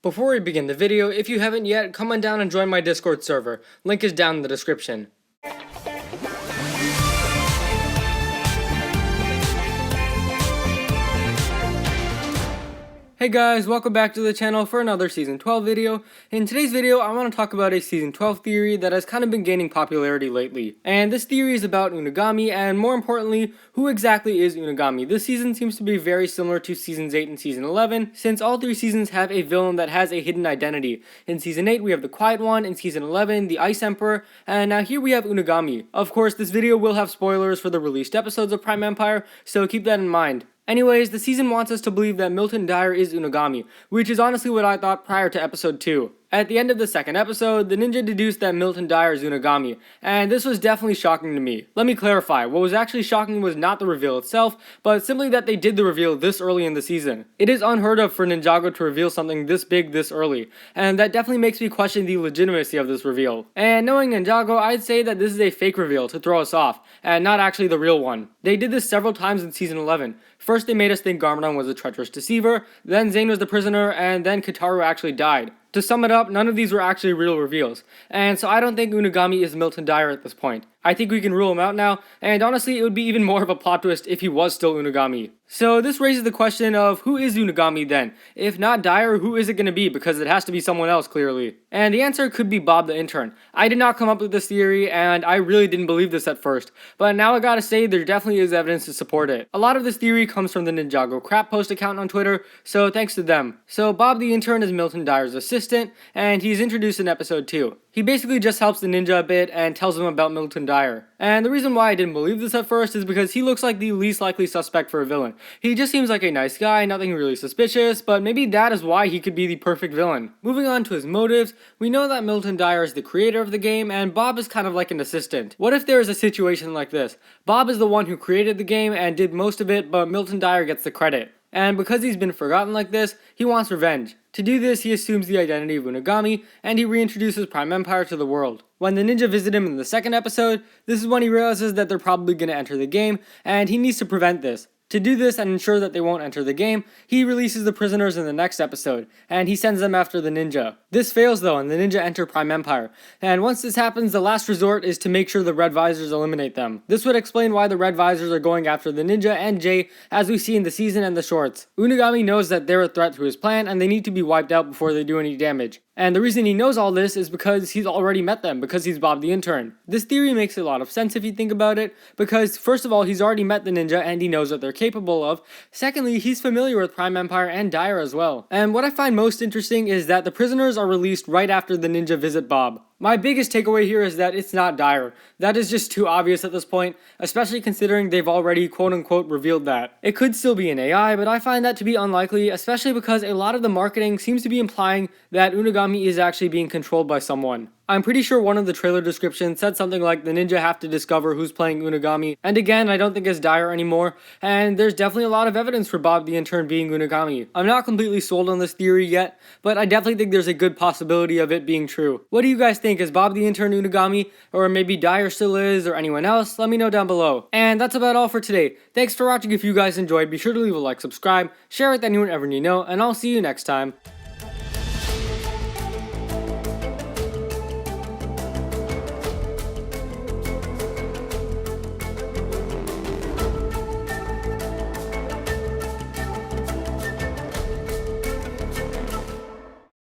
Before we begin the video, if you haven't yet, come on down and join my Discord server. Link is down in the description. Hey guys, welcome back to the channel for another Season 12 video. In today's video, I want to talk about a Season 12 theory that has kind of been gaining popularity lately. And this theory is about Unagami, and more importantly, who exactly is Unagami. This season seems to be very similar to Seasons 8 and Season 11, since all three seasons have a villain that has a hidden identity. In Season 8, we have the Quiet One, in Season 11, the Ice Emperor, and now here we have Unagami. Of course, this video will have spoilers for the released episodes of Prime Empire, so keep that in mind. Anyways, the season wants us to believe that Milton Dyer is Unagami, which is honestly what I thought prior to episode 2. At the end of the second episode, the ninja deduced that Milton Dyer is Unagami, and this was definitely shocking to me. Let me clarify, what was actually shocking was not the reveal itself, but simply that they did the reveal this early in the season. It is unheard of for Ninjago to reveal something this big this early, and that definitely makes me question the legitimacy of this reveal. And knowing Ninjago, I'd say that this is a fake reveal to throw us off, and not actually the real one. They did this several times in Season 11. First they made us think Garmadon was a treacherous deceiver, then Zane was the prisoner, and then Kitaru actually died. To sum it up, none of these were actually real reveals, and so I don't think Unagami is Milton Dyer at this point. I think we can rule him out now, and honestly it would be even more of a plot twist if he was still Unagami. So this raises the question of who is Unagami then? If not Dyer, who is it going to be, because it has to be someone else clearly. And the answer could be Bob the Intern. I did not come up with this theory, and I really didn't believe this at first, but now I gotta say there definitely is evidence to support it. A lot of this theory comes from the Ninjago crap post account on Twitter, so thanks to them. So Bob the Intern is Milton Dyer's assistant, and he's introduced in episode 2. He basically just helps the ninja a bit and tells him about Milton Dyer. And the reason why I didn't believe this at first is because he looks like the least likely suspect for a villain. He just seems like a nice guy, nothing really suspicious, but maybe that is why he could be the perfect villain. Moving on to his motives, we know that Milton Dyer is the creator of the game and Bob is kind of like an assistant. What if there is a situation like this? Bob is the one who created the game and did most of it, but Milton Dyer gets the credit. And because he's been forgotten like this, he wants revenge. To do this, he assumes the identity of Unagami, and he reintroduces Prime Empire to the world. When the ninja visit him in the second episode, this is when he realizes that they're probably going to enter the game, and he needs to prevent this. To do this and ensure that they won't enter the game, he releases the prisoners in the next episode, and he sends them after the ninja. This fails though, and the ninja enter Prime Empire, and once this happens, the last resort is to make sure the Red Visors eliminate them. This would explain why the Red Visors are going after the ninja and Jay, as we see in the season and the shorts. Unagami knows that they're a threat to his plan, and they need to be wiped out before they do any damage. And the reason he knows all this is because he's already met them, because he's Bob the Intern. This theory makes a lot of sense if you think about it, because first of all, he's already met the ninja and he knows what they're capable of. Secondly, he's familiar with Prime Empire and Dyer as well. And what I find most interesting is that the prisoners are released right after the ninja visit Bob. My biggest takeaway here is that it's not Dyer. That is just too obvious at this point, especially considering they've already quote-unquote revealed that. It could still be an AI, but I find that to be unlikely, especially because a lot of the marketing seems to be implying that Unagami is actually being controlled by someone. I'm pretty sure one of the trailer descriptions said something like the ninja have to discover who's playing Unagami, and again, I don't think it's Dyer anymore, and there's definitely a lot of evidence for Bob the Intern being Unagami. I'm not completely sold on this theory yet, but I definitely think there's a good possibility of it being true. What do you guys think? Is Bob the Intern Unagami, or maybe Dyer still is, or anyone else? Let me know down below. And that's about all for today. Thanks for watching. If you guys enjoyed, be sure to leave a like, subscribe, share with anyone ever you know, and I'll see you next time.